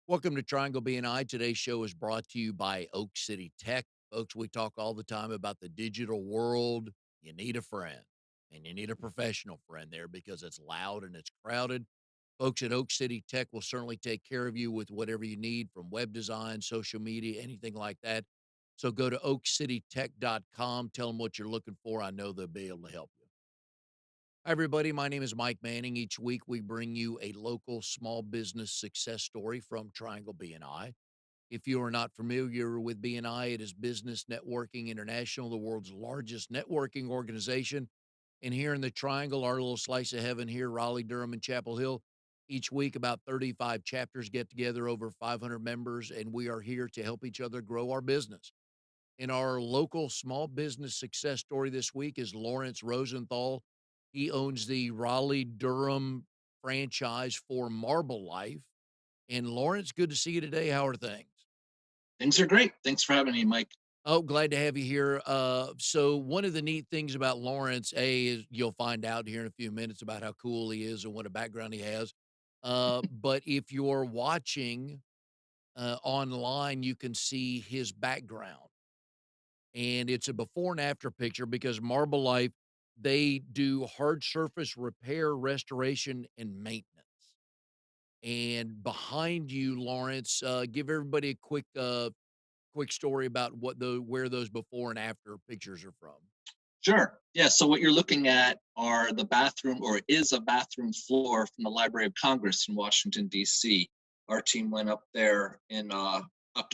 Welcome to Triangle BNI. Today's show is brought to you by Oak City Tech. Folks, we talk all the time about the digital world. You need a friend, and you need a professional friend there because it's loud and it's crowded. Folks at Oak City Tech will certainly take care of you with whatever you need from web design, social media, anything like that. So go to oakcitytech.com, tell them what you're looking for. I know they'll be able to help you. Hi, everybody. My name is Mike Manning. Each week, we bring you a local small business success story from Triangle BNI. If you are not familiar with BNI, it is Business Networking International, the world's largest networking organization. And here in the Triangle, our little slice of heaven here, Raleigh, Durham, and Chapel Hill, each week about 35 chapters get together, over 500 members, and we are here to help each other grow our business. In our local small business success story this week is Lawrence Rosenthal. He owns the Raleigh Durham franchise for Marblelife. And Lawrence, good to see you today. How are things? Things are great. Thanks for having me, Mike. Oh, glad to have you here. So one of the neat things about Lawrence, is you'll find out here in a few minutes about how cool he is and what a background he has. But if you're watching online, you can see his background. And it's a before and after picture because Marble Life, they do hard surface repair, restoration, and maintenance. And behind you, Lawrence, give everybody a quick story about what the where those before and after pictures are from. Sure. Yeah. So what you're looking at are the bathroom, or is a bathroom floor from the Library of Congress in Washington D.C. Our team went up there in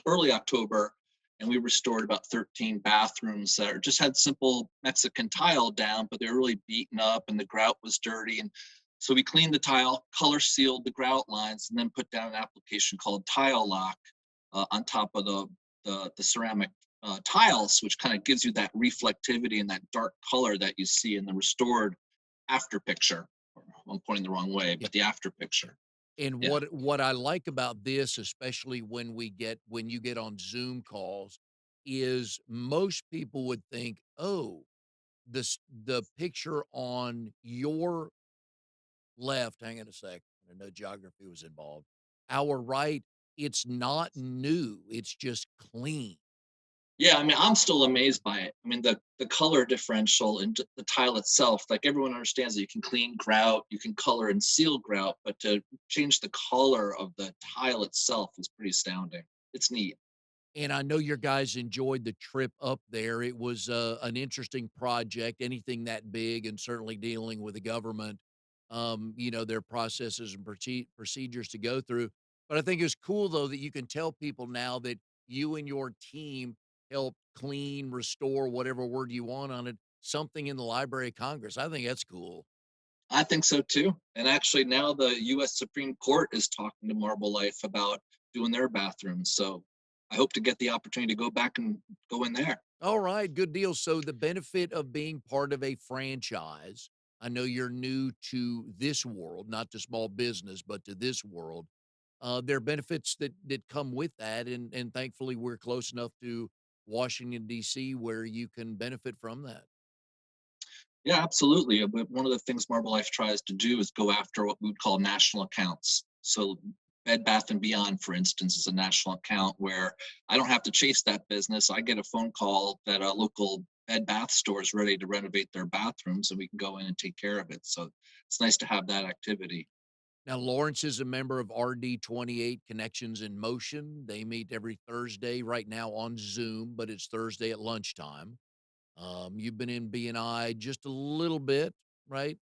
early October, and we restored about 13 bathrooms that just had simple Mexican tile down, but they were really beaten up, and the grout was dirty. And so we cleaned the tile, color sealed the grout lines, and then put down an application called Tile Lock on top of the ceramic tiles, which kind of gives you that reflectivity and that dark color that you see in the restored after picture. I'm pointing the wrong way, Yeah. but the after picture. And Yeah. what I like about this, especially when you get on Zoom calls, is most people would think, "Oh, the picture on your left, hang on a sec, I know geography was involved. Our right, it's not new, it's just clean." Yeah, I mean, I'm still amazed by it. I mean, the color differential and the tile itself, like everyone understands that you can clean grout, you can color and seal grout, but to change the color of the tile itself is pretty astounding. It's neat. And I know your guys enjoyed the trip up there. It was, an interesting project, anything that big, and certainly dealing with the government, their processes and procedures to go through. But I think it's cool, though, that you can tell people now that you and your team helped clean, restore, whatever word you want on it, something in the Library of Congress. I think that's cool. I think so too. And actually, now the U.S. Supreme Court is talking to Marblelife about doing their bathrooms. So I hope to get the opportunity to go back and go in there. All right, good deal. So the benefit of being part of a franchise, I know you're new to this world, not to small business, but to this world. There are benefits that come with that, and thankfully we're close enough to Washington D.C. where you can benefit from that. Yeah, absolutely. But one of the things Marblelife tries to do is go after what we would call national accounts. So Bed Bath and Beyond, for instance, is a national account where I don't have to chase that business. I get a phone call that a local Bed Bath store is ready to renovate their bathrooms, and we can go in and take care of it. So it's nice to have that activity. Now, Lawrence is a member of RD28 Connections in Motion. They meet every Thursday right now on Zoom, but it's Thursday at lunchtime. You've been in BNI just a little bit, right?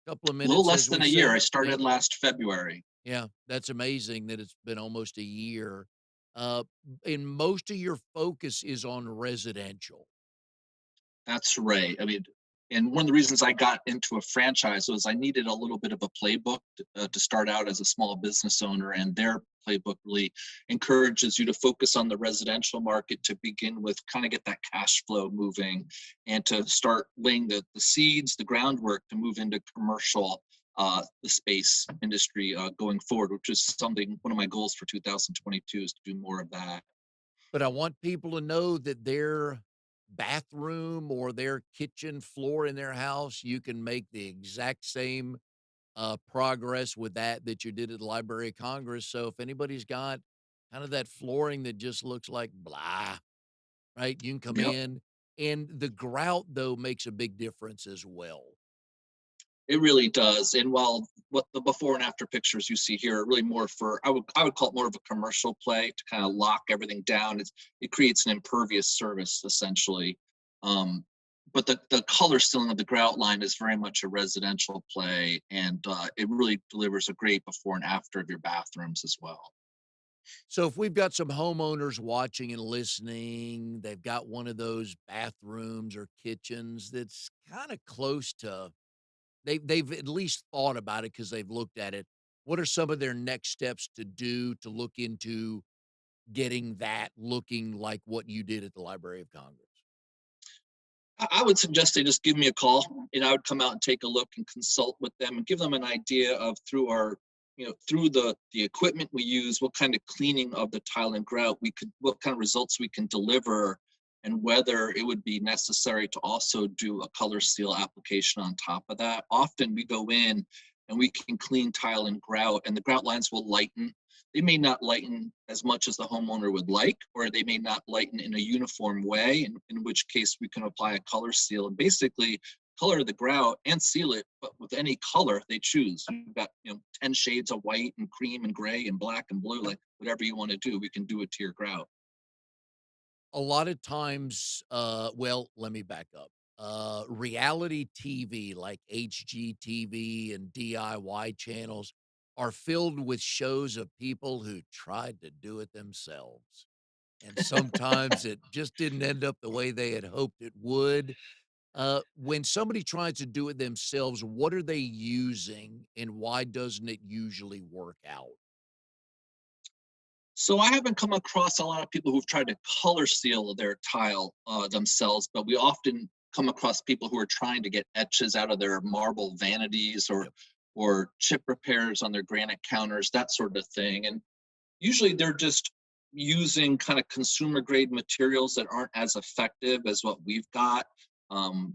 Couple of A little minutes, less as than we a year. say. I Yeah, started last February. yeah, that's amazing that it's been almost a year. Uh, and most of your focus is on residential. That's right. I mean, and one of the reasons I got into a franchise was I needed a little bit of a playbook to start out as a small business owner, and their playbook really encourages you to focus on the residential market to begin with, kind of get that cash flow moving, and to start laying the seeds, the groundwork to move into commercial, the space industry going forward, which is something one of my goals for 2022 is to do more of that. But I want people to know that their bathroom or their kitchen floor in their house, you can make the exact same progress with that you did at the Library of Congress. So if anybody's got kind of that flooring that just looks like blah, right? You can come Yep. in, and the grout though makes a big difference as well. It really does. And while what the before and after pictures you see here are really more for, I would call it more of a commercial play to kind of lock everything down. It creates an impervious surface essentially. Um, but the color stealing of the grout line is very much a residential play, and it really delivers a great before and after of your bathrooms as well. So if we've got some homeowners watching and listening, they've got one of those bathrooms or kitchens that's kind of close to they've at least thought about it because they've looked at it. What are some of their next steps to do to look into getting that looking like what you did at the Library of Congress? I would suggest they just give me a call, and I would come out and take a look and consult with them and give them an idea of through our, through the equipment we use, what kind of cleaning of the tile and grout we could, what kind of results we can deliver, and whether it would be necessary to also do a color seal application on top of that. Often we go in and we can clean tile and grout, and the grout lines will lighten. They may not lighten as much as the homeowner would like, or they may not lighten in a uniform way, in which case we can apply a color seal and basically color the grout and seal it, but with any color they choose. You've got 10 shades of white and cream and gray and black and blue, like whatever you want to do, we can do it to your grout. A lot of times, well, let me back up. Reality TV like HGTV and DIY channels are filled with shows of people who tried to do it themselves. And sometimes it just didn't end up the way they had hoped it would. When somebody tries to do it themselves, what are they using and why doesn't it usually work out? So I haven't come across a lot of people who've tried to color seal their tile themselves, but we often come across people who are trying to get etches out of their marble vanities, Yep. or chip repairs on their granite counters, that sort of thing. And usually they're just using kind of consumer grade materials that aren't as effective as what we've got.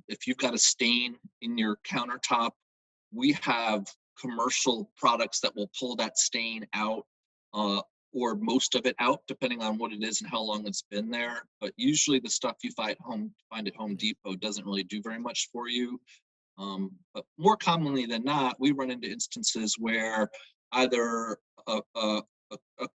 If you've got a stain in your countertop, we have commercial products that will pull that stain out, uh, or most of it out, depending on what it is and how long it's been there. But usually the stuff you find at Home Depot doesn't really do very much for you. But more commonly than not, we run into instances where either a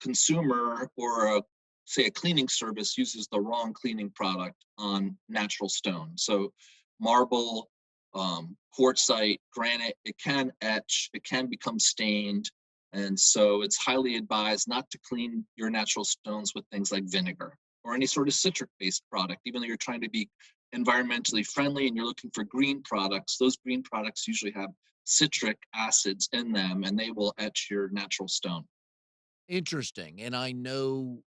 consumer or say a cleaning service uses the wrong cleaning product on natural stone. So marble, quartzite, granite, it can etch, it can become stained. And so it's highly advised not to clean your natural stones with things like vinegar or any sort of citric based product, even though you're trying to be environmentally friendly and you're looking for green products. Those green products usually have citric acids in them and they will etch your natural stone. Interesting. And I know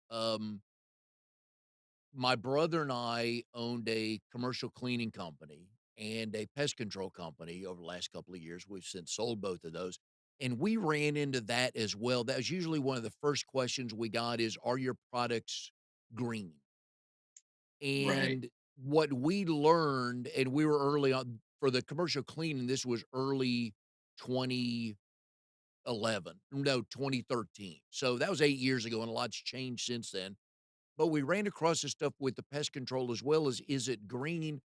my brother and I owned a commercial cleaning company and a pest control company over the last couple of years. We've since sold both of those. And we ran into that as well. That was usually one of the first questions we got is, are your products green? Right. And what we learned, and we were early on for the commercial cleaning, this was early 2011, no, 2013. So that was 8 years ago, and a lot's changed since then. But we ran across this stuff with the pest control as well as is it green?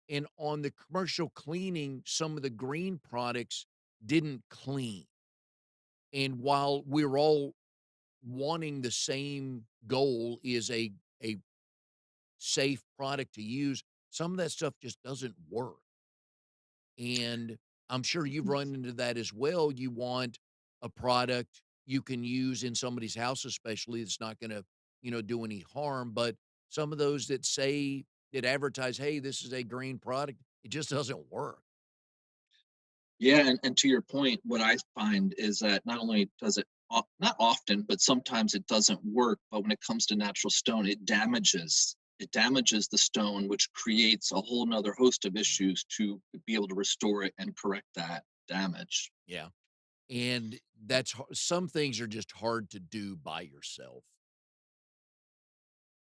And on the commercial cleaning, some of the green products didn't clean. And while we're all wanting the same goal is a safe product to use, some of that stuff just doesn't work. And I'm sure you've run into that as well. You want a product you can use in somebody's house, especially that's not going to, do any harm. But some of those that say that advertise, hey, this is a green product, it just doesn't work. Yeah, and to your point, what I find is that not only does it not often, but sometimes it doesn't work. But when it comes to natural stone, it damages the stone, which creates a whole nother host of issues to be able to restore it and correct that damage. Yeah. And some things are just hard to do by yourself.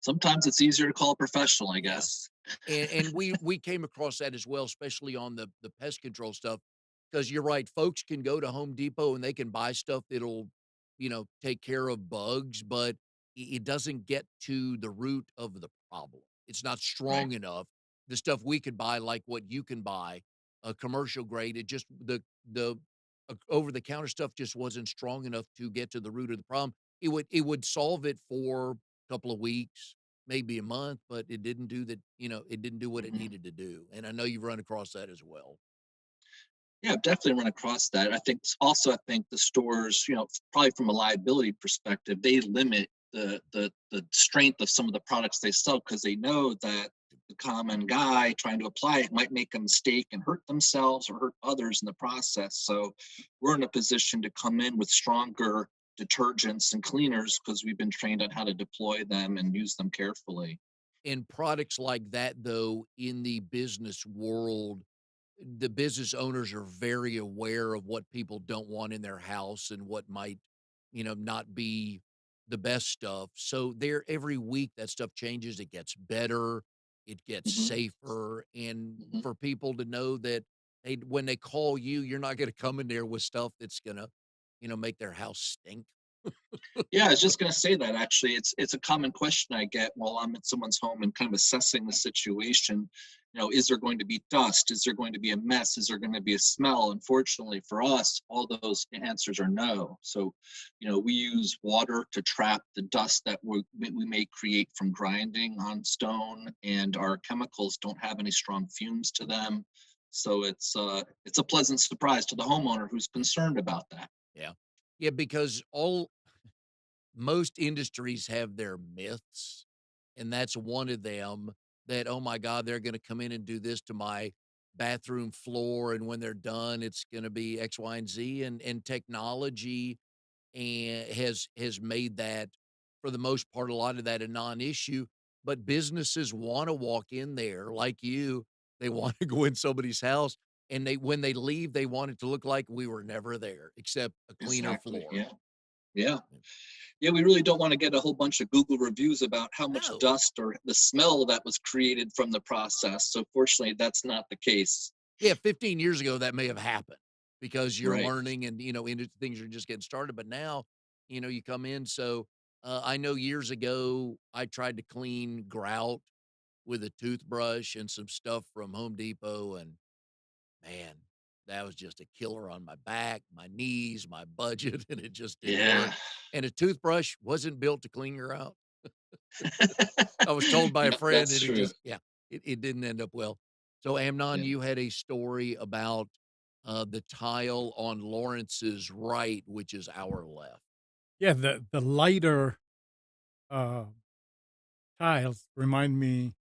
Sometimes it's easier to call a professional, I Yeah. guess. And we came across that as well, especially on the pest control stuff. 'cause you're right, folks can go to Home Depot and they can buy stuff that'll, take care of bugs, but it doesn't get to the root of the problem. It's not Right. strong enough. The stuff we could buy, like what you can buy, a commercial grade, it just the over the counter stuff just wasn't strong enough to get to the root of the problem. It would solve it for a couple of weeks, maybe a month, but it didn't do that, it didn't do what it Mhm. needed to do. And I know you've run across that as well. Yeah, I've definitely run across that. I think the stores, probably from a liability perspective, they limit the strength of some of the products they sell because they know that the common guy trying to apply it might make a mistake and hurt themselves or hurt others in the process. So we're in a position to come in with stronger detergents and cleaners because we've been trained on how to deploy them and use them carefully. And products like that, though, in the business world, the business owners are very aware of what people don't want in their house and what might, not be the best stuff. So there every week that stuff changes, it gets better, it gets Hmm. safer, and Hmm. for people to know that when they call you, you're not going to come in there with stuff that's going to, make their house stink. Yeah, I was just going to say that actually. It's a common question I get while I'm at someone's home and kind of assessing the situation. Is there going to be dust? Is there going to be a mess? Is there going to be a smell? Unfortunately for us, all those answers are no. So, we use water to trap the dust that we may create from grinding on stone, and our chemicals don't have any strong fumes to them. So it's a pleasant surprise to the homeowner who's concerned about that. Yeah. Yeah, because all most industries have their myths, and that's one of them that, "Oh my god, they're gonna come in and do this to my bathroom floor, and when they're done, it's gonna be X, Y, and Z," and technology has made that, for the most part, a lot of that a non-issue, but businesses wanna walk in there like you, they wanna go in somebody's house, and when they leave, they want it to look like we were never there, except a cleaner Exactly. floor. Yeah. Yeah. Yeah, we really don't want to get a whole bunch of Google reviews about how much No. dust or the smell that was created from the process. So fortunately, that's not the case. Yeah, 15 years ago, that may have happened because you're Right. learning and, into things are just getting started. But now, you come in. So I know years ago, I tried to clean grout with a toothbrush and some stuff from Home Depot. And man, that was just a killer on my back, my knees, my budget, and it just didn't work. Yeah. And a toothbrush wasn't built to clean grout. I was told by a Yep, friend, that's and true. it didn't end up well. So, Amnon, Yeah. you had a story about, the tile on Lawrence's right, which is our left. Yeah, the lighter, uh, tiles remind me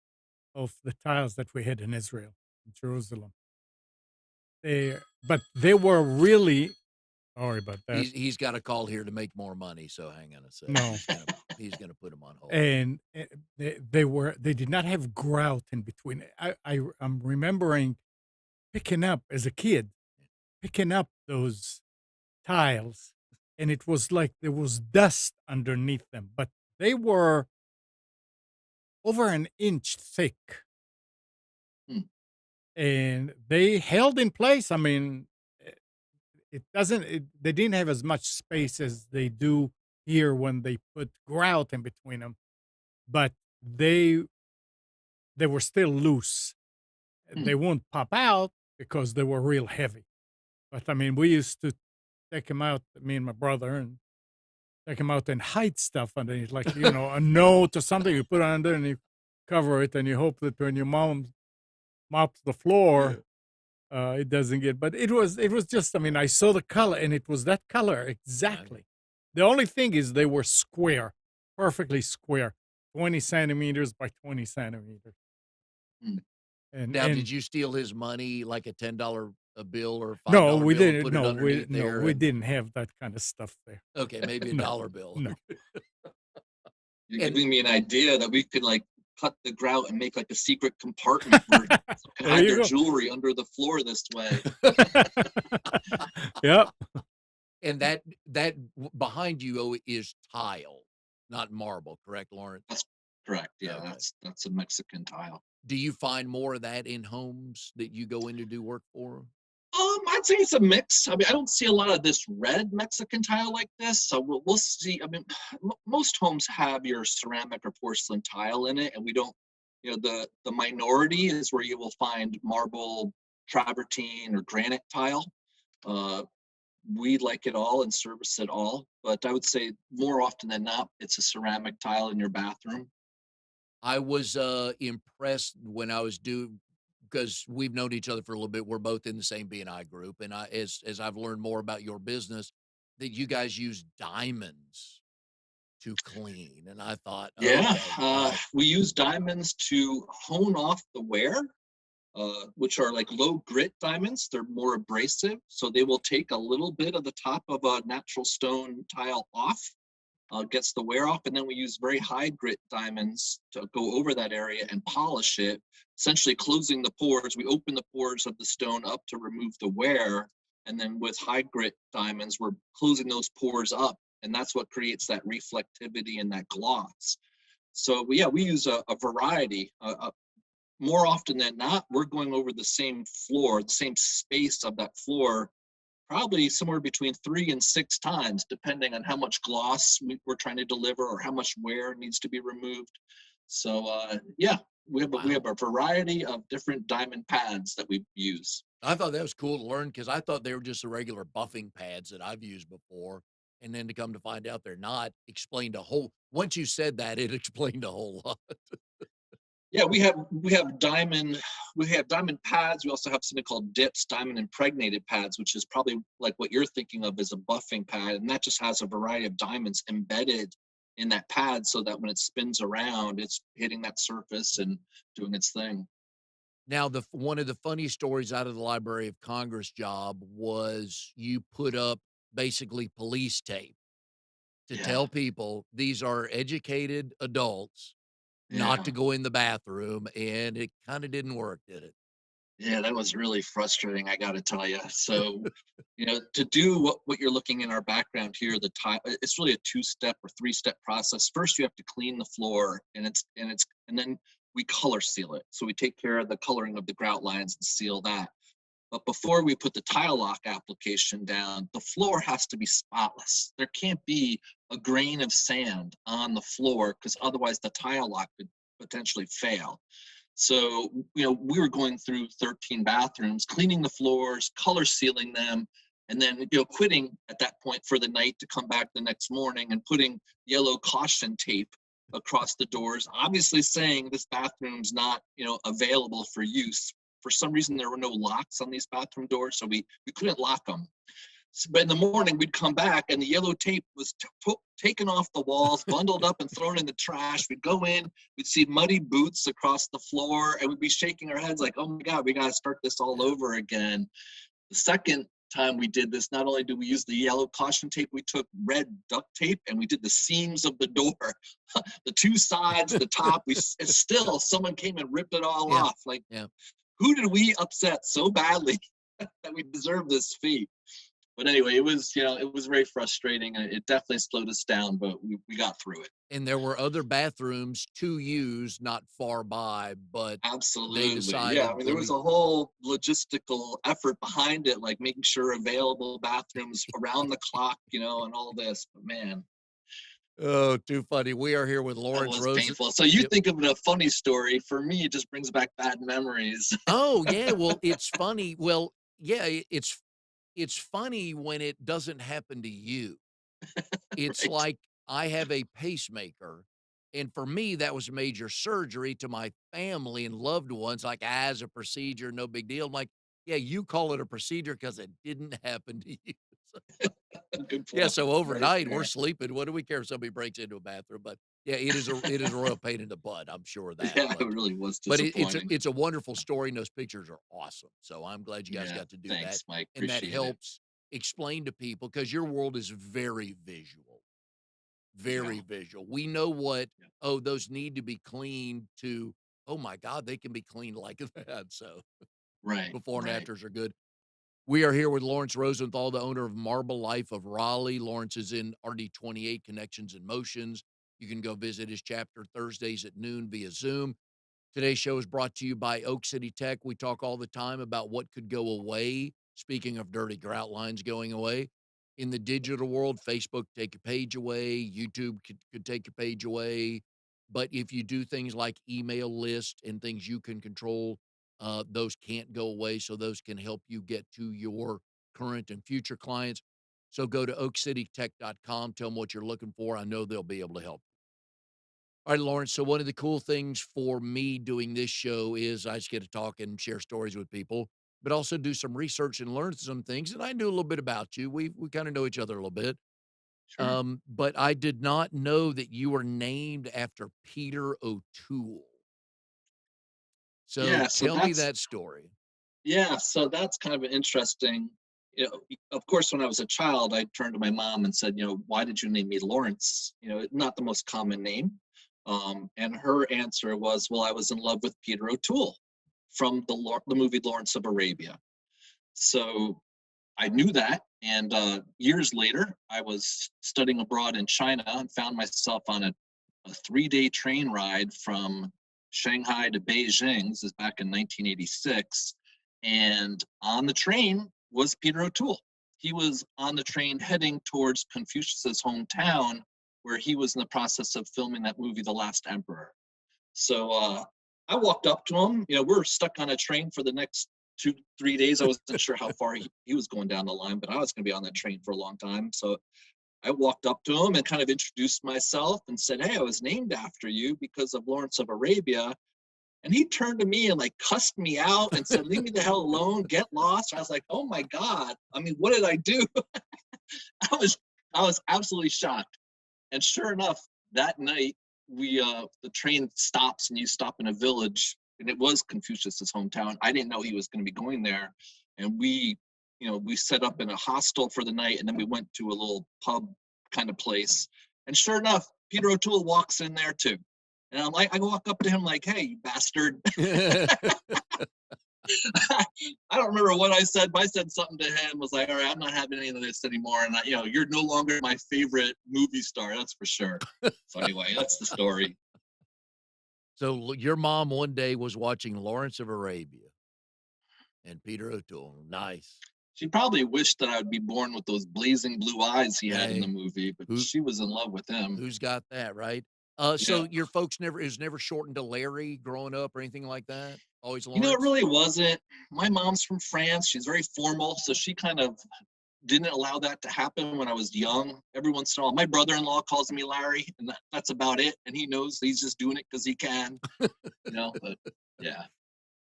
of the tiles that we had in Israel, in Jerusalem. They were really sorry about that. He's got a call here to make more money, so hang on a sec. No, He's gonna put him on hold. and, they did not have grout in between. I'm remembering picking up as a kid, picking up those tiles, and it was like there was dust underneath them, but they were over an inch thick. Hmm. And they held in place. I mean, eh, they didn't have as much space as they do here when they put grout in between them, but they were still loose. Hmm. They won't pop out because they were real heavy. But I mean, we used to take them out, me and my brother, and take them out and hide stuff underneath, like, a note or something. You put it under and you cover it, and you hope that when your mom mops the Yeah, floor, it doesn't get, but it was just, I mean, I saw the color and it was that color yeah. exactly. The only thing is they were square, perfectly square, 20 centimeters by 20 centimeters. Hmm. Now, And did you steal his money, like a $10 a bill or a no, $5 we bill and didn't. put it No, underneath there we and didn't have that kind of stuff there. okay, maybe a No, dollar bill. no. You're And giving me an idea that we could like cut the grout and make like a secret compartment where someone can There hide you their go. jewelry under the floor this way. Yep. And behind you, is tile, not marble, correct, Lawrence? That's correct. Yeah, Okay. that's a Mexican tile. Do you find more of that in homes that you go in to do work for? I'd say it's a mix. I mean, I don't see a lot of this red Mexican tile like this, so we'll see. I mean, most homes have your ceramic or porcelain tile in it, and we don't. The minority is where you will find marble, travertine, or granite tile. Uh, we like it all and service it all, but I would say more often than not, it's a ceramic tile in your bathroom. I was, impressed when I was due because we've known each other for a little bit. We're both in the same BNI group, and as I've learned more about your business, that you guys use diamonds to clean, and I thought, Yeah, "Okay, we use diamonds to hone off the wear, which are like low grit diamonds. They're more abrasive, so they will take a little bit of the top of a natural stone tile off, gets the wear off, and then we use very high grit diamonds to go over that area and polish it, essentially closing the pores. We open the pores of the stone up to remove the wear, and then with high grit diamonds, we're closing those pores up, and that's what creates that reflectivity and that gloss. So yeah, we use a variety. More often than not, we're going over the same floor, the same space of that floor, probably somewhere between 3 and 6 times, depending on how much gloss we're trying to deliver or how much wear needs to be removed. So yeah, we wow." have a variety of different diamond pads that we use. I thought that was cool to learn because I thought they were just the regular buffing pads that I've used before, and then to come to find out they're not, explained a whole once you said that, it explained a whole lot. Yeah, we have diamond pads. We also have something called dips, diamond impregnated pads, which is probably like what you're thinking of as a buffing pad, and that just has a variety of diamonds embedded in that pad, so that when it spins around, it's hitting that surface and doing its thing. Now, the one of the funny stories out of the Library of Congress job was you put up basically police tape to Yeah, tell people these are educated adults not yeah. to go in the bathroom, and it kinda didn't work, did it? Yeah, that was really frustrating, I gotta tell you. So, to do what you're looking in our background here, it's really a two-step or three-step process. First, you have to clean the floor, and then we color seal it. So we take care of the coloring of the grout lines and seal that. But before we put the tile lock application down, the floor has to be spotless. There can't be a grain of sand on the floor because otherwise the tile lock could potentially fail. So, we were going through 13 bathrooms, cleaning the floors, color sealing them, and then, quitting at that point for the night to come back the next morning and putting yellow caution tape across the doors, obviously saying this bathroom's not, available for use. For some reason, there were no locks on these bathroom doors, so we couldn't lock them. But in the morning, we'd come back and the yellow tape was taken off the walls, bundled up and thrown in the trash. We'd go in, we'd see muddy boots across the floor, and we'd be shaking our heads like, oh my God, we got to start this all Yeah. over again. The second time we did this, not only did we use the yellow caution tape, we took red duct tape and we did the seams of the door, the two sides, the top. It's still, someone came and ripped it all Yeah. off. Like, Yeah. who did we upset so badly that we deserve this fee? But anyway, it was very frustrating, and it definitely slowed us down, but we got through it. And there were other bathrooms to use not far by, but they Absolutely. Yeah. I decided, mean, there "Let was me." a whole logistical effort behind it, like making sure available bathrooms around the clock, and all this. But man, Oh, too funny. We are here with that Lawrence was Rosen. painful. So you Yep. think of it a funny story. For me, it just brings back bad memories. Oh, yeah, well, it's funny. Well, yeah, it's funny when it doesn't happen to you. It's Right. like I have a pacemaker, and for me, that was major surgery. To my family and loved ones, like, as a procedure, no big deal." I'm like, "Yeah, you call it a procedure because it didn't happen to you." Good Yeah, point. so Very overnight, we're fair. sleeping. What do we care if somebody breaks into a bathroom? But, yeah, it is a royal pain in the butt, I'm sure of that, Yeah, it really was but it's a disappointing. it's a wonderful story, and those pictures are awesome, so I'm glad you guys Yeah. got to do that, Thanks, Mike. and that Appreciate it. helps explain to people because your world is very visual, Yeah. very visual. We know what, Yeah. "Oh, those need to be cleaned," to, "Oh my god, they can be cleaned like that," so Right. before and Right. afters are good. We are here with Lawrence Rosenthal, the owner of Marblelife of Raleigh. Lawrence is in RD28 Connections and Motions. You can go visit his chapter Thursdays at noon via Zoom. Today's show is brought to you by Oak City Tech. We talk all the time about what could go away Speaking of dirty grout lines going away, in the digital world, Facebook take your page away, YouTube could take your page away. But if you do things like email list and things you can control, those can't go away. So those can help you get to your current and future clients. So go to oakcitytech.com, tell them what you're looking for. I know they'll be able to help. All right, Lawrence. So one of the cool things for me doing this show is I just get to talk and share stories with people, but also do some research and learn some things. And I knew a little bit about you. We kind of know each other a little bit. Sure. But I did not know that you were named after Peter O'Toole. So Yeah, so tell me that's that story. yeah, so that's kind of an interesting. Of course, when I was a child, I turned to my mom and said, why did you name me Lawrence? Not the most common name. And her answer was, well, I was in love with Peter O'Toole from the movie Lawrence of Arabia. So I knew that. And years later, I was studying abroad in China and found myself on a 3-day train ride from Shanghai to Beijing. This is back in 1986. And on the train was Peter O'Toole. He was on the train heading towards Confucius's hometown, where he was in the process of filming that movie, The Last Emperor. So I walked up to him. We're stuck on a train for the next 2, 3 days. I wasn't sure how far he was going down the line, but I was going to be on that train for a long time. So I walked up to him and kind of introduced myself and said, "Hey, I was named after you because of Lawrence of Arabia." And he turned to me and like cussed me out and said, "Leave me the hell alone, get lost." I was like, "Oh my God. I mean, what did I do?" I was I was absolutely shocked. And sure enough, that night we the train stops and you stop in a village, and it was Confucius's hometown. I didn't know he was going to be going there, and we set up in a hostel for the night, and then we went to a little pub kind of place. And sure enough, Peter O'Toole walks in there too. And I walk up to him like, "Hey, you bastard." I don't remember what I said, but I said something to him, was like, "All right, I'm not having any of this anymore. And you're no longer my favorite movie star, that's for sure." So anyway, that's the story. So your mom one day was watching Lawrence of Arabia and Peter O'Toole. Nice. She probably wished that I would be born with those blazing blue eyes he had in the Hey, movie, but who she was in love with him. who's got that, right? So Yeah. your folks never shortened to Larry growing up or anything like that? Always It Lawrence? really wasn't. My mom's from France. She's very formal, so she kind of didn't allow that to happen when I was young. Every once in a while, my brother-in-law calls me Larry, and that's about it. And he knows he's just doing it because he can, but yeah.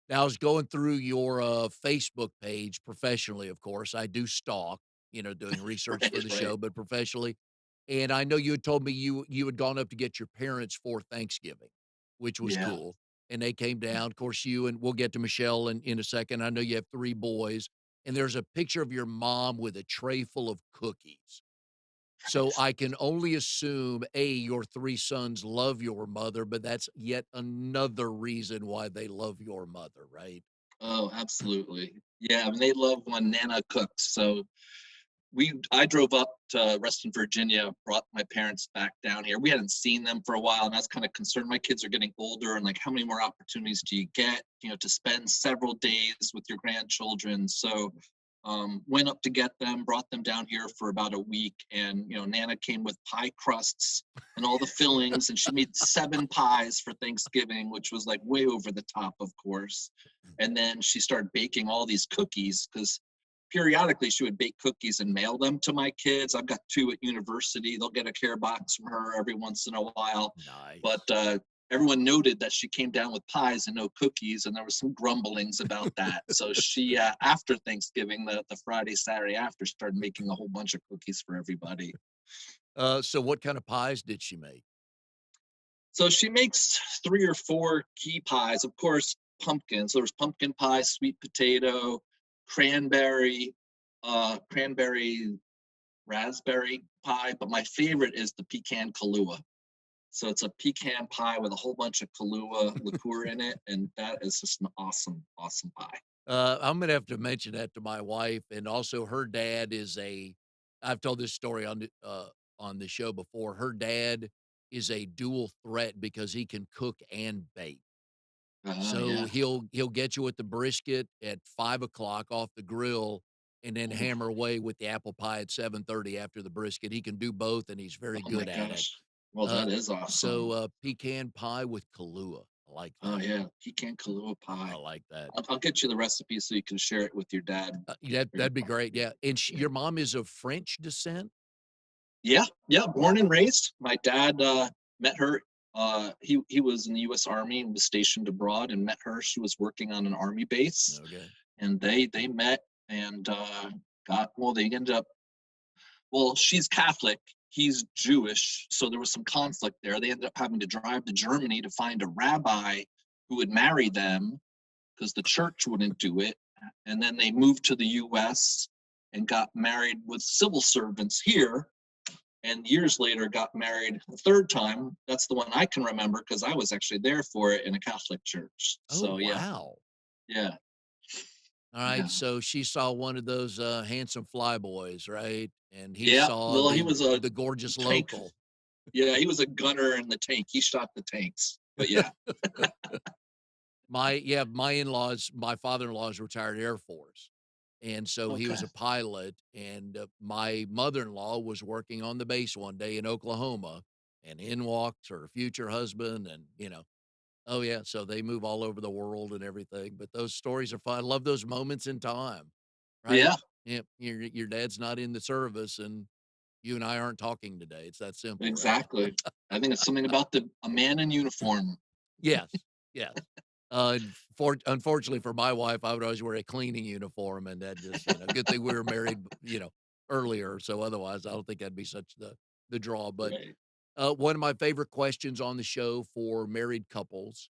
Now, I was going through your, Facebook page professionally, of course. I do stalk, doing research for Right, the right. show, but professionally. And I know you had told me you had gone up to get your parents for Thanksgiving, which was Yeah. cool. And they came down. Of course, you and we'll get to Michelle in a second. I know you have 3 boys, and there's a picture of your mom with a tray full of cookies. So Right. I can only assume, A, your 3 sons love your mother, but that's yet another reason why they love your mother, right? Oh, absolutely. Yeah, I mean, they love when Nana cooks. So I drove up to Reston, Virginia, brought my parents back down here. We hadn't seen them for a while, and I was kind of concerned. My kids are getting older, and like, how many more opportunities do you get, to spend several days with your grandchildren? So, went up to get them, brought them down here for about a week, and Nana came with pie crusts and all the fillings, and she made 7 pies for Thanksgiving, which was like way over the top, of course. And then she started baking all these cookies because periodically she would bake cookies and mail them to my kids. I've got 2 at university. They'll get a care box from her every once in a while. But Nice. everyone noted that she came down with pies and no cookies, and there was some grumblings about that. So she, after Thanksgiving, the Friday, Saturday after, started making a whole bunch of cookies for everybody. So what kind of pies did she make? So she makes 3 or 4 key pies. Of course, pumpkins. There was pumpkin pie, sweet potato, cranberry, cranberry raspberry pie, but my favorite is the pecan Kahlua. So it's a pecan pie with a whole bunch of Kahlua liqueur in it, and that is just an awesome, awesome pie. I'm gonna have to mention that to my wife, and also her dad is a I've told this story on the show before. Her dad is a dual threat because he can cook and bake. So Yeah. he'll get you with the brisket at 5 o'clock off the grill, and then Oh, hammer away with the apple pie at 7:30 after the brisket. He can do both, and he's very oh my good at it. gosh. Well, Uh, that is awesome. pecan pie with Kahlua. I like Oh that. yeah, pecan Kahlua I pie. like that. I'll get you the recipe so you can share it with your dad. Yeah, Or your that'd be great, yeah, and yeah. your mom is of French descent? Yeah, yeah, born and raised. My dad met her. He was in the U.S. Army and was stationed abroad and met her. She was working on an army base, Okay. and they met and got well. They ended up well. She's Catholic. He's Jewish, so there was some conflict there. They ended up having to drive to Germany to find a rabbi who would marry them because the church wouldn't do it. And then they moved to the US and got married with civil servants here. And years later, got married a third time. That's the one I can remember because I was actually there for it in a Catholic church. Oh, So, yeah, wow. yeah, Alright, yeah, so she saw one of those, handsome flyboys, right? And he yeah. saw Well, he was a the gorgeous tank. local. Yeah, he was a gunner in the tank. He shot the tanks. But yeah, My in-laws my father-in-law is retired Air Force, and so he was okay. a pilot, and, my mother-in-law was working on the base one day in Oklahoma, and in walks her future husband and, oh, yeah, so they move all over the world and everything, but those stories are fun. I love those moments in time, right? Yeah, Yep, your dad's not in the service, and you and I aren't talking today. It's that simple, right? exactly. I think it's something about a man in uniform. Yes, yes. Unfortunately for my wife, I would always wear a cleaning uniform, and that just, good thing we were married, earlier, so otherwise, I don't think that'd be such the draw, but, Right. one of my favorite questions on the show for married couples,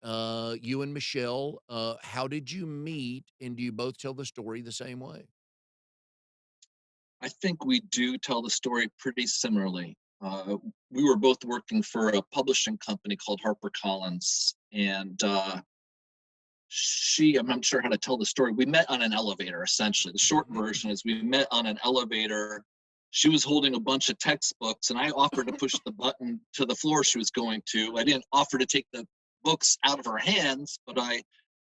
you and Michelle, how did you meet, and do you both tell the story the same way? I think we do tell the story pretty similarly. We were both working for a publishing company called HarperCollins, and I'm not sure how to tell the story. We met on an elevator, essentially. The short version is we met on an elevator. She was holding a bunch of textbooks, and I offered to push the button to the floor she was going to. I didn't offer to take the books out of her hands, but I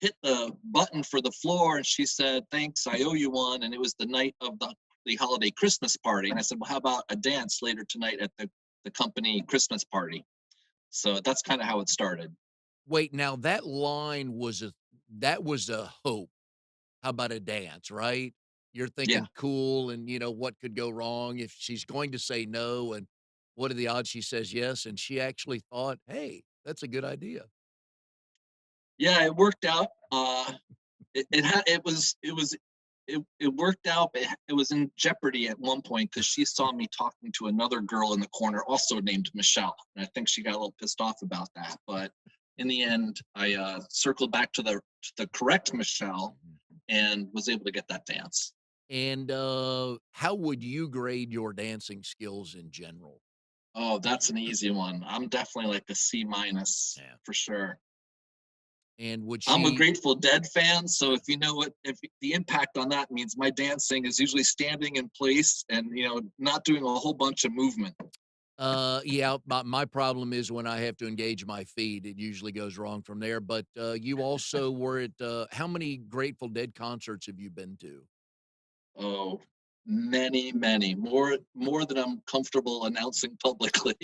hit the button for the floor and she said, "Thanks, I owe you one." And it was the night of the holiday Christmas party. And I said, "Well, how about a dance later tonight at the company Christmas party?" So that's kind of how it started. Wait, now that was a hope. How about a dance, right? You're Yeah. thinking cool and, what could go wrong if she's going to say no, and what are the odds she says yes, and she actually thought, "Hey, that's a good idea." Yeah, it worked out. It had it worked out, but it was in jeopardy at one point because she saw me talking to another girl in the corner, also named Michelle, and I think she got a little pissed off about that. But in the end, I circled back to the correct Michelle Mhm. and was able to get that dance. And, how would you grade your dancing skills in general? Oh, that's an easy one. I'm definitely like a C minus Yeah. for sure. And would I'm a she Grateful Dead fan, so Yeah. if you know what if the impact on that means my dancing is usually standing in place and not doing a whole bunch of movement. Yeah, my problem is when I have to engage my feet, it usually goes wrong from there, but, you also were at, how many Grateful Dead concerts have you been to? Oh, many, many more than I'm comfortable announcing publicly.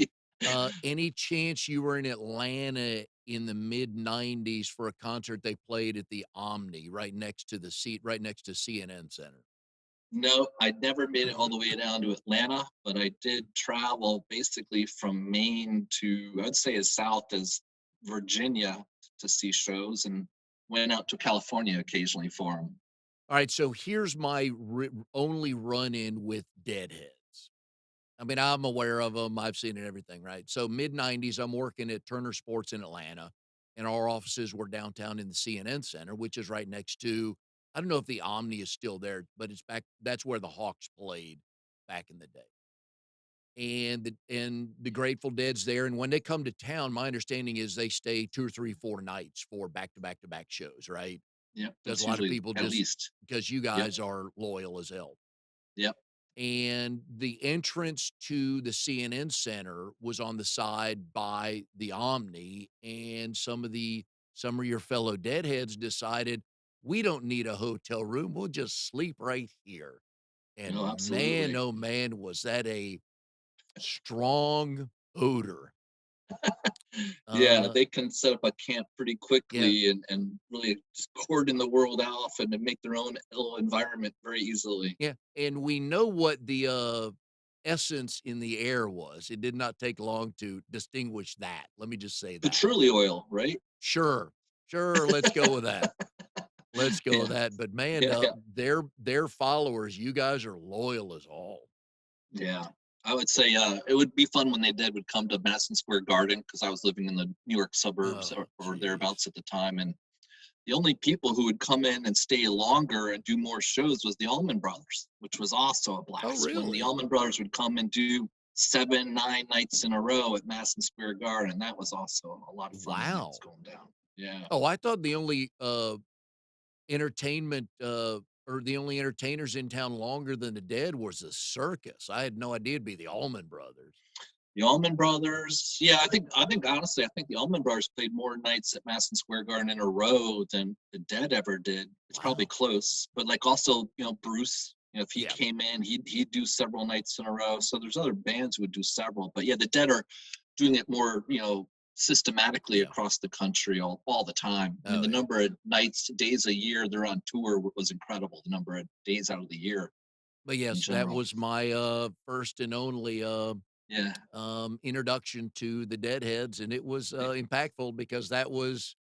Any chance you were in Atlanta in the mid-90s for a concert they played at the Omni right next to CNN Center? No, I never made it all the way down to Atlanta, but I did travel basically from Maine to I'd say as south as Virginia to see shows and went out to California occasionally for them. Alright, so here's my only run-in with Deadheads. I mean, I'm aware of them. I've seen it everything, right? So mid-90s, I'm working at Turner Sports in Atlanta, and our offices were downtown in the CNN Center, which is right next to I don't know if the Omni is still there, but it's back that's where the Hawks played back in the day. And the Grateful Dead's there, and when they come to town, my understanding is they stay 2 or 3, 4 nights for back to back to back shows, right? Yep, Because a that's lot of usually people at just least. because you Yep, guys are loyal as hell. yep. And the entrance to the CNN Center was on the side by the Omni, and some of your fellow deadheads decided, We don't need a hotel room. We'll just sleep right here. No, And man, absolutely. oh man, was that a strong odor. Yeah, Uh, they can set up a camp pretty yeah, quickly and really just cordon the world off and to make their own little environment very easily. yeah. And we know what the essence in the air was. It did not take long to distinguish that. Let me just say that. Patchouli oil, right? Sure, sure. Let's go with that. Let's go with Yeah, that. But man, yeah, yeah, their followers, you guys are loyal as all. yeah. I would say it would be fun when they did would come to Madison Square Garden because I was living in the New York suburbs Oh, or geez. thereabouts at the time, and the only people who would come in and stay longer and do more shows was the Allman Brothers, which was also a Oh, blast. When the really? Allman Brothers would come and do 7, 9 nights in a row at Madison Square Garden, that was also a lot of fun when that was Wow. going down. Yeah. Oh, I thought the only entertainment or the only entertainers in town longer than the Dead was the circus. I had no idea it'd be the Allman Brothers. The Allman Brothers, yeah, I think honestly, I think the Allman Brothers played more nights at Madison Square Garden in a row than the Dead ever did. It's probably Wow. close, but like also, Bruce, if he Yeah. came in, he'd do several nights in a row. So there's other bands who would do several, but yeah, the Dead are doing it more, systematically Yeah. across the country all the time. I mean, Oh, the yeah. number of nights, days a year they're on tour was incredible. The number of days out of the year But in yes, that general. was my first and only Yeah, introduction to the Deadheads, and it was yeah, impactful because that was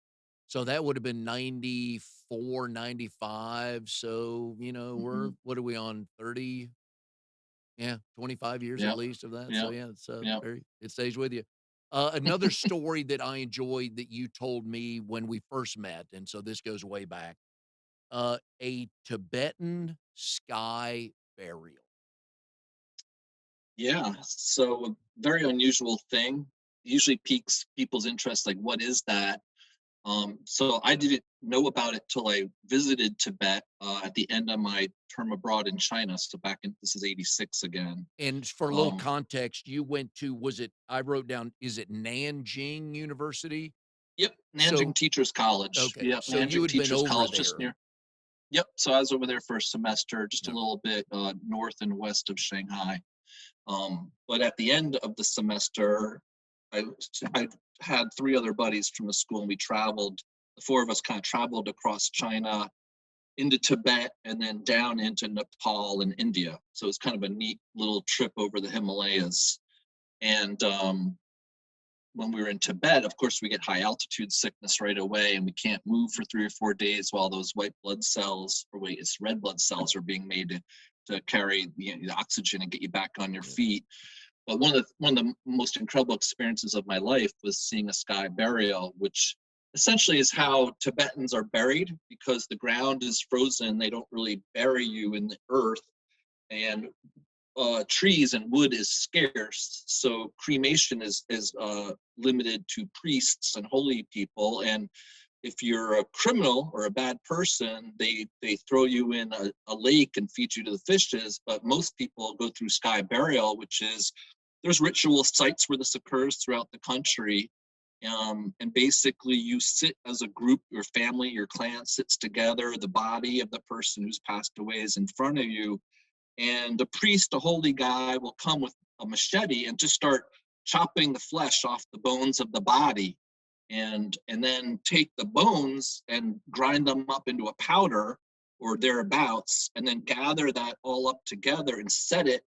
so that would have been 94, 95. So, we're hmm, what are we on 30? Yeah, 25 years at yeah, least of that. So yeah, yeah, it's yeah. very it stays with you. Another story that I enjoyed that you told me when we first met, and so this goes way back. A Tibetan sky burial. Yeah, so very unusual thing. Usually piques people's interest, like what is that? So I didn't know about it till I visited Tibet at the end of my term abroad in China. So back in this is '86 again. And for a little Um, context, you went to was it I wrote down, is it Nanjing University? yep, Nanjing So Teachers College. okay, Yep, so you Nanjing had been Teachers over College, just there. near. Yep. So I was over there for a semester, just a Okay. little bit north and west of Shanghai. But at the end of the semester, I had three other buddies from the school, and we traveled. The four of us kind of traveled across China into Tibet and then down into Nepal and India. So it's kind of a neat little trip over the Himalayas. And when we were in Tibet, of course, we get high altitude sickness right away, and we can't move for 3 or 4 days while those white blood cells, or wait, it's red blood cells, are being made to carry the oxygen and get you back on your Yeah. feet. But one of the most incredible experiences of my life was seeing a sky burial, which essentially is how Tibetans are buried because the ground is frozen. They don't really bury you in the earth, and trees and wood is scarce. So cremation is limited to priests and holy people. And if you're a criminal or a bad person, they throw you in a lake and feed you to the fishes. But most people go through sky burial, which is there's ritual sites where this occurs throughout the country. And basically, you sit as a group, your family, your clan sits together. The body of the person who's passed away is in front of you, and the priest, a holy guy, will come with a machete and just start chopping the flesh off the bones of the body, and then take the bones and grind them up into a powder or thereabouts, and then gather that all up together and set it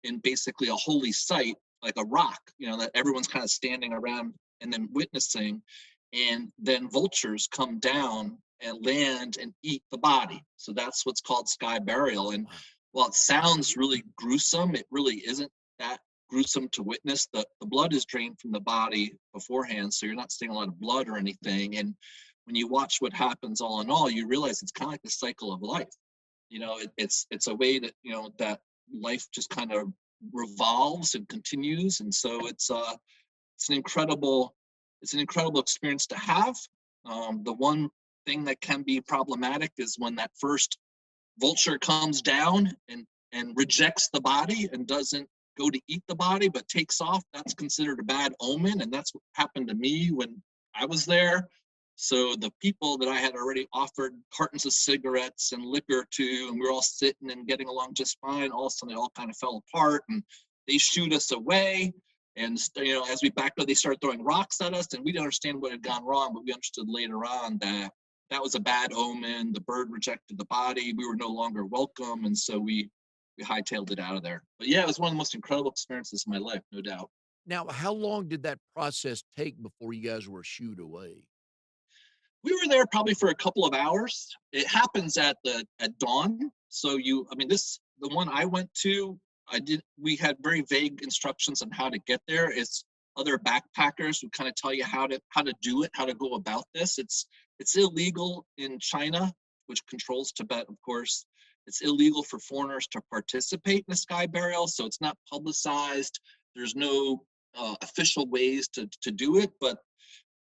in basically a holy site, like a rock, that everyone's kind of standing around and then witnessing. And then vultures come down and land and eat the body. So that's what's called sky burial. And Wow. while it sounds really gruesome, it really isn't that gruesome to witness. The blood is drained from the body beforehand, so you're not seeing a lot of blood or anything. And when you watch what happens all in all, you realize it's kind of like the cycle of life. It's a way that that life just kind of revolves and continues, and so it's an incredible experience to have. The one thing that can be problematic is when that first vulture comes down and rejects the body and doesn't go to eat the body but takes off. That's considered a bad omen, and that's what happened to me when I was there. So the people that I had already offered cartons of cigarettes and liquor to, and we were all sitting and getting along just fine, all of a sudden it all kind of fell apart, and they shoot us away. And as we backed up, they started throwing rocks at us, and we didn't understand what had gone wrong, but we understood later on that that was a bad omen. The bird rejected the body. We were no longer welcome, and so we hightailed it out of there. But yeah, it was one of the most incredible experiences of my life, no doubt. Now, how long did that process take before you guys were shooed away? We were there probably for a couple of hours. It happens at dawn. So I mean, the one I went to, we had very vague instructions on how to get there. It's other backpackers who kind of tell you how to do it, how to go about this. It's illegal in China, which controls Tibet, of course. It's illegal for foreigners to participate in a sky burial, so it's not publicized. There's no official ways to do it, but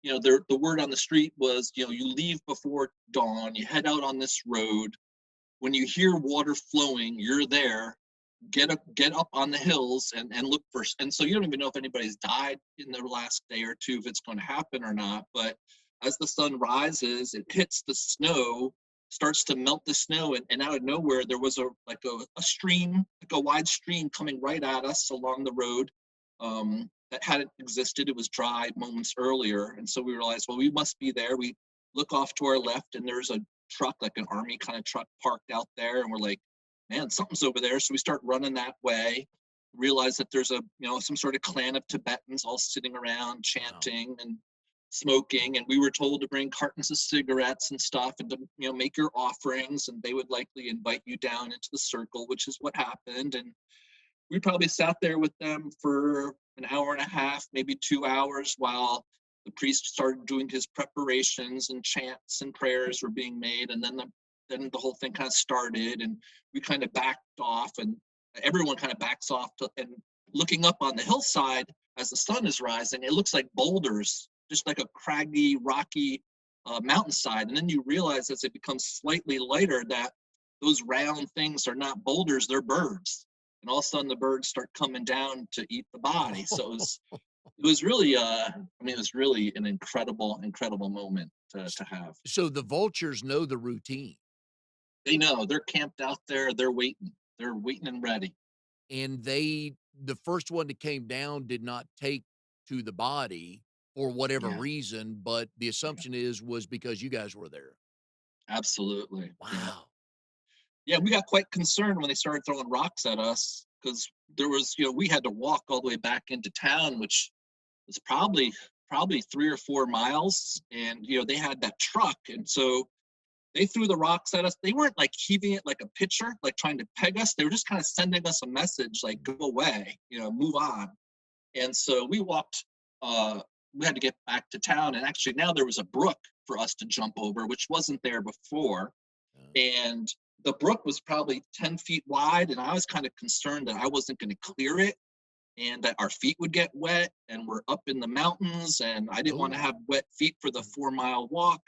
the word on the street was, you leave before dawn, you head out on this road. When you hear water flowing, you're there. Get up on the hills and look for. And so you don't even know if anybody's died in the last day or two, if it's going to happen or not. But as the sun rises, it hits the snow, starts to melt the snow, and out of nowhere there was a stream, like a wide stream coming right at us along the road. That hadn't existed. It was dry moments earlier. And so we realized, well, we must be there. We look off to our left, and there's a truck, like an army kind of truck, parked out there. And we're like, man, something's over there. So we start running that way, realize that there's some sort of clan of Tibetans all sitting around Wow. chanting and smoking. And we were told to bring cartons of cigarettes and stuff, and to, make your offerings. And they would likely invite you down into the circle, which is what happened. And we probably sat there with them for an hour and a half, maybe 2 hours, while the priest started doing his preparations, and chants and prayers were being made. And then the whole thing kind of started, and we kind of backed off, and everyone kind of backs off and looking up on the hillside as the sun is rising, it looks like boulders, just like a craggy, rocky mountainside. And then you realize, as it becomes slightly lighter, that those round things are not boulders, they're birds. And all of a sudden the birds start coming down to eat the body. So it was really it was really an incredible moment to have. So the vultures know the routine, They know, they're camped out there, they're waiting and ready. and the first one that came down did not take to the body for whatever Yeah, reason, but the yeah, assumption was because you guys were there. absolutely. Yeah, Wow. yeah, we got quite concerned when they started throwing rocks at us, because there was, we had to walk all the way back into town, which was probably 3 or 4 miles. And they had that truck, and so they threw the rocks at us. They weren't like heaving it like a pitcher, like trying to peg us. They were just kind of sending us a message, like, go away, move on. And so uh, we had to get back to town. And actually, now there was a brook for us to jump over, which wasn't there before. Uh, And the brook was probably 10 feet wide. And I was kind of concerned that I wasn't going to clear it, and that our feet would get wet. And we're up in the mountains, and I didn't want to oh, have wet feet for the 4 mile walk.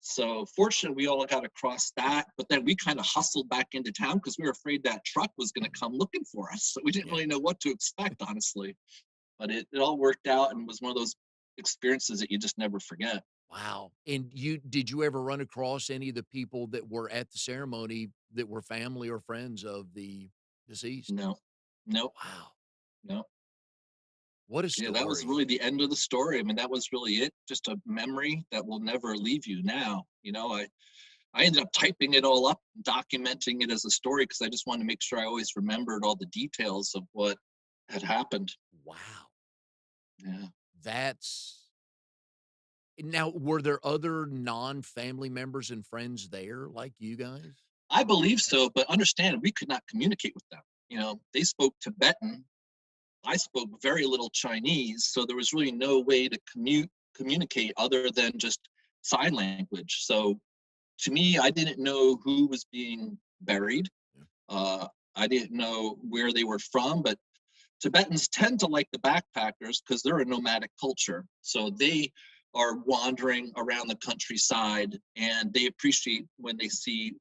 So fortunately, we all got across that, but then we kind of hustled back into town because we were afraid that truck was going to come looking for us. So we didn't yeah. really know what to expect, honestly. But it all worked out, and was one of those experiences that you just never forget. Wow. And did you ever run across any of the people that were at the ceremony that were family or friends of the deceased? No, no, Wow. no. What a Yeah, that was story. really the end of the story. I mean, that was really it. Just a memory that will never leave you now. I ended up typing it all up, documenting it as a story, because I just wanted to make sure I always remembered all the details of what had happened. Wow. Yeah. That's now, were there other non-family members and friends there like you guys? I believe so, but understand, we could not communicate with them. They spoke Tibetan. I spoke very little Chinese, so there was really no way to communicate other than just sign language. So to me, I didn't know who was being buried. Yeah. Uh, I didn't know where they were from, but Tibetans tend to like the backpackers because they're a nomadic culture. So they are wandering around the countryside, and they appreciate when they see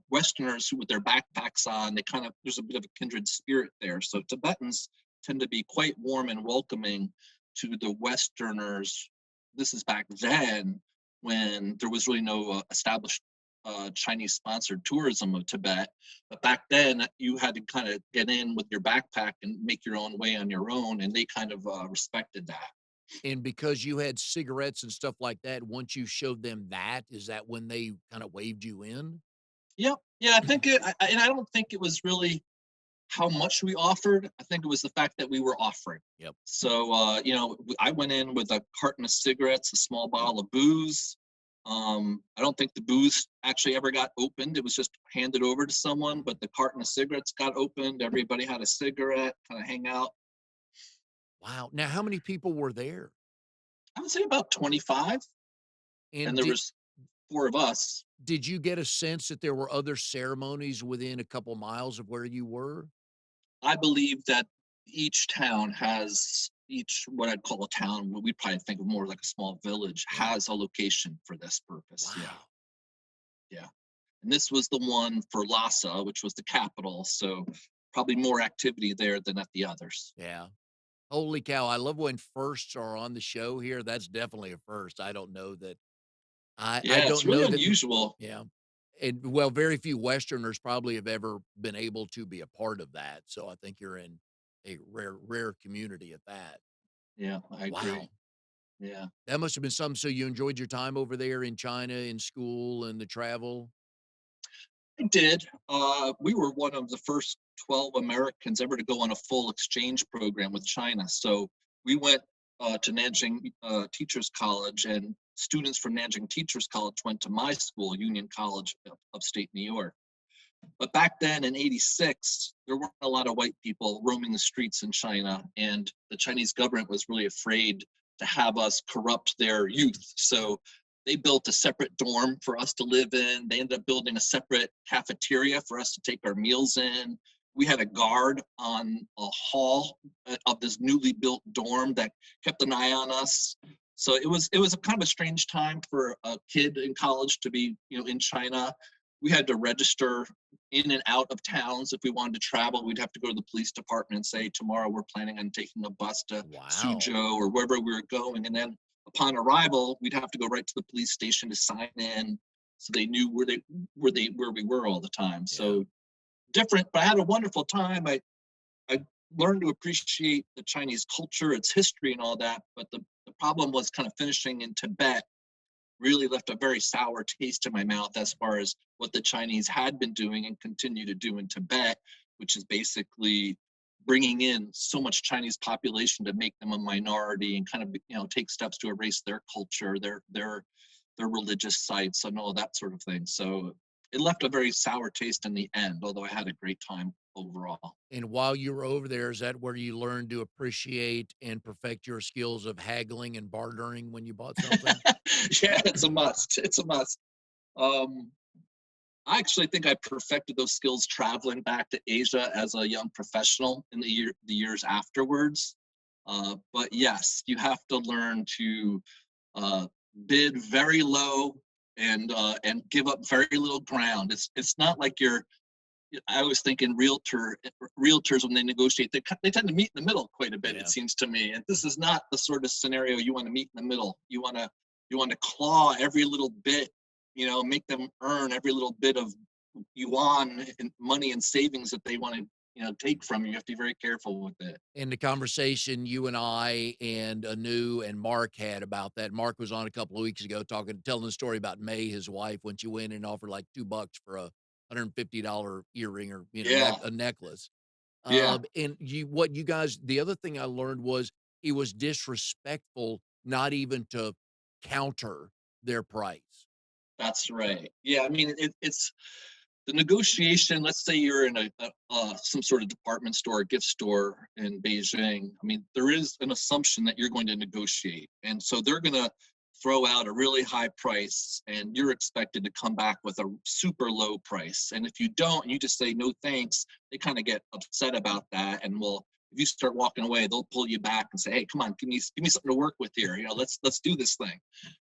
Westerners who, with their backpacks on, there's a bit of a kindred spirit there. So Tibetans tend to be quite warm and welcoming to the Westerners. This is back then, when there was really no established Chinese sponsored tourism of Tibet. But back then, you had to kind of get in with your backpack and make your own way on your own, and they kind of respected that. And because you had cigarettes and stuff like that, once you showed them that, is that when they kinda waved you in? Yep. Yeah, I think and I don't think it was really how much we offered. I think it was the fact that we were offering. Yep. So, I went in with a carton of cigarettes, a small bottle of booze. I don't think the booze actually ever got opened. It was just handed over to someone, but the carton of cigarettes got opened. Everybody had a cigarette, kind of hang out. Wow. Now how many people were there? I would say about 25, and And there was four of us. did you get a sense that there were other ceremonies within a couple miles of where you were? I believe that each town has each what I'd call a town, what we probably think of more like a small village, Yeah. has a location for this purpose. Yeah, Wow. yeah. And this was the one for Lhasa, which was the capital. So probably more activity there than at the others. Yeah. Holy cow, I love when firsts are on the show here. That's definitely a first. I don't know that I Yeah, it's don't really know that unusual. yeah. And, well, very few Westerners probably have ever been able to be a part of that, so I think you're in a rare community at that. Yeah, I agree. Wow. Yeah. That must have been something so you enjoyed your time over there in China, in school, and the travel? I did. We were one of the first 12 Americans ever to go on a full exchange program with China. So we went to Nanjing Teachers College, and students from Nanjing Teachers College went to my school, Union College, upstate New York. But back then in '86, there weren't a lot of white people roaming the streets in China, and the Chinese government was really afraid to have us corrupt their youth. So they built a separate dorm for us to live in. They ended up building a separate cafeteria for us to take our meals in. We had a guard on a hall of this newly built dorm that kept an eye on us. So it was a kind of a strange time for a kid in college to be in China. We had to register in and out of towns. If we wanted to travel, we'd have to go to the police department and say, tomorrow we're planning on taking a bus to Wow. Suzhou or wherever we were going. And then upon arrival, we'd have to go right to the police station to sign in, so they knew where we were all the time. Yeah. So different, but I had a wonderful time. I learned to appreciate the Chinese culture, its history, and all that. But the problem was kind of finishing in Tibet really left a very sour taste in my mouth as far as what the Chinese had been doing and continue to do in Tibet, which is basically bringing in so much Chinese population to make them a minority and kind of take steps to erase their culture, their religious sites, and all that sort of thing. So it left a very sour taste in the end, although I had a great time overall. And while you were over there, is that where you learned to appreciate and perfect your skills of haggling and bartering when you bought something? Yeah, it's a must. It's a must. Um, I actually think I perfected those skills traveling back to Asia as a young professional in the years afterwards. But yes, you have to learn to uh, bid very low and give up very little ground. It's not like you're. I was thinking realtors when they negotiate, they tend to meet in the middle quite a bit. It Yeah. seems to me, and this is not the sort of scenario you want to meet in the middle. You want to claw every little bit, make them earn every little bit of yuan and money and savings that they want to take from you. You have to be very careful with it. In the conversation you and I and Anu and Mark had about that, Mark was on a couple of weeks ago telling the story about May, his wife, when she went and offered like $2 for a $150 earring or, Yeah, a necklace. yeah, And what you guys the other thing I learned was it was disrespectful not even to counter their price. that's right. Yeah, I mean it's the negotiation. Let's say you're in some sort of department store, gift store in Beijing. I mean, there is an assumption that you're going to negotiate, and so they're going to throw out a really high price, and you're expected to come back with a super low price. And if you don't, and you just say no thanks, they kind of get upset about that, and will. If you start walking away, they'll pull you back and say, "Hey, come on, give me something to work with here. Let's do this thing."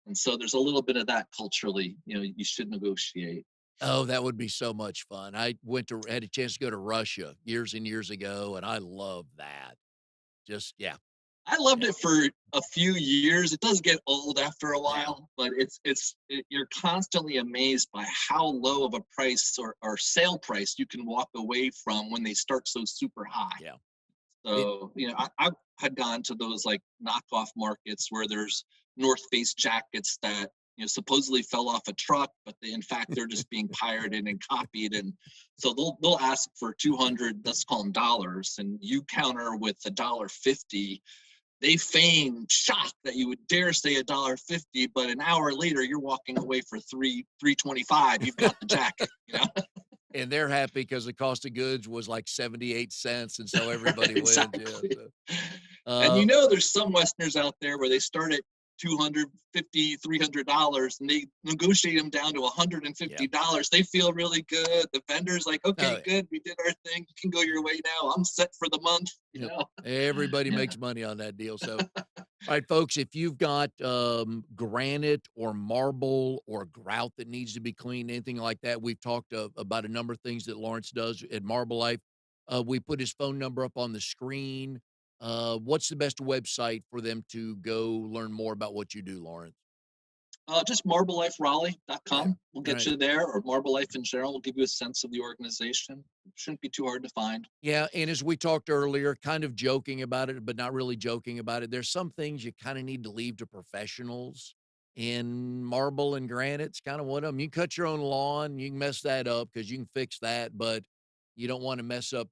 And so there's a little bit of that culturally. You should negotiate. Oh, that would be so much fun. I had a chance to go to Russia years and years ago, and I love that. Just yeah. I loved it for a few years. It does get old after a Yeah. while, but you're constantly amazed by how low of a price or sale price you can walk away from when they start so super high. Yeah. So, I had gone to those like knockoff markets where there's North Face jackets that, supposedly fell off a truck, but in fact, they're just being pirated and copied. And so they'll ask for 200, let's call them dollars, and you counter with $1.50. They feign shock that you would dare say $1.50, but an hour later you're walking away for $3.25. You've got the jacket. And they're happy because the cost of goods was like 78 cents, and so everybody wins. Yeah. Exactly. So, And there's some Westerners out there where they start at $250, $300, and they negotiate them down to $150. They feel really good. The vendor's like, okay, good, we did our thing. You can go your way now. I'm set for the month. Everybody makes money on that deal. So, all right, folks, if you've got granite or marble or grout that needs to be cleaned, anything like that, we've talked about a number of things that Lawrence does at Marblelife. We put his phone number up on the screen. What's the best website for them to go learn more about what you do, Lawrence? Just marbleliferaleigh.com Okay. will get you there, or Marblelife in general will give you a sense of the organization. It shouldn't be too hard to find. Yeah, and as we talked earlier, kind of joking about it, but not really joking about it, there's some things you kind of need to leave to professionals. In marble and granite's kind of one of them. You can cut your own lawn, you can mess that up because you can fix that, but you don't want to mess up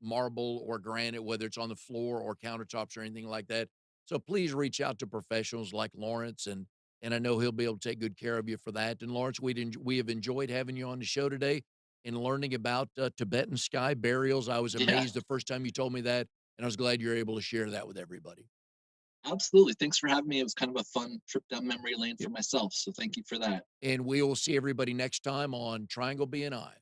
marble or granite, whether it's on the floor or countertops or anything like that. So please reach out to professionals like Lawrence, and I know he'll be able to take good care of you for that. And Lawrence, we have enjoyed having you on the show today and learning about Tibetan sky burials. I was Yeah, amazed the first time you told me that, and I was glad you're able to share that with everybody. absolutely. Thanks for having me. It was kind of a fun trip down memory lane for Yep. myself. So thank you for that. And we will see everybody next time on Triangle BNI.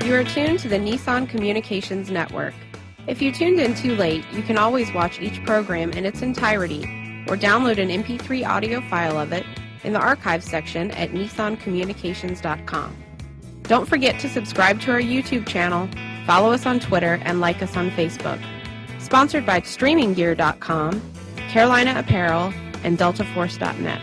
You are tuned to the Nissan Communications Network. If you tuned in too late, you can always watch each program in its entirety or download an MP3 audio file of it in the archives section at nissancommunications.com. Don't forget to subscribe to our YouTube channel, follow us on Twitter, and like us on Facebook. Sponsored by StreamingGear.com, Carolina Apparel, and DeltaForce.net.